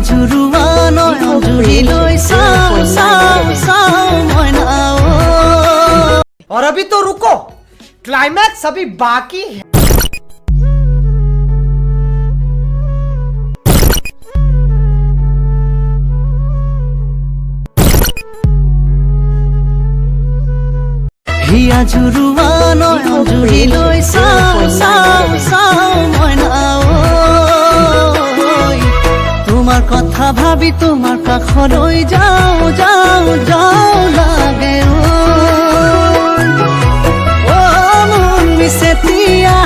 জুৰুৱা নয়ন জুৰি লৈ চাও চাও চাও মইনা और अभी तो रुको, क्लाइमैक्स अभी बाकी है। হিয়া জুৰুৱা নয়ন জুৰি লৈ চাও চাও চাও মইনা তোমাৰ কথা ভাবি তোমাৰ কাষলৈ যাও যাও যাও লাগে চেতিয়া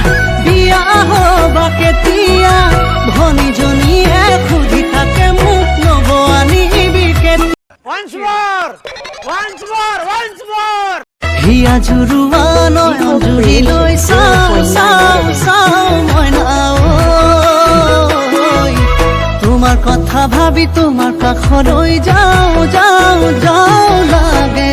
বিয়া হবা কেতিয়া ভনীজনীয়ে সুধি থাকে মোক নব আনিবি হিয়া জুৰুৱা নয়ন জুৰি লৈ চাও চাও চাও মইনা তোমাৰ কথা ভাবি তোমাৰ কাষলৈ যাও যাও যাও লাগে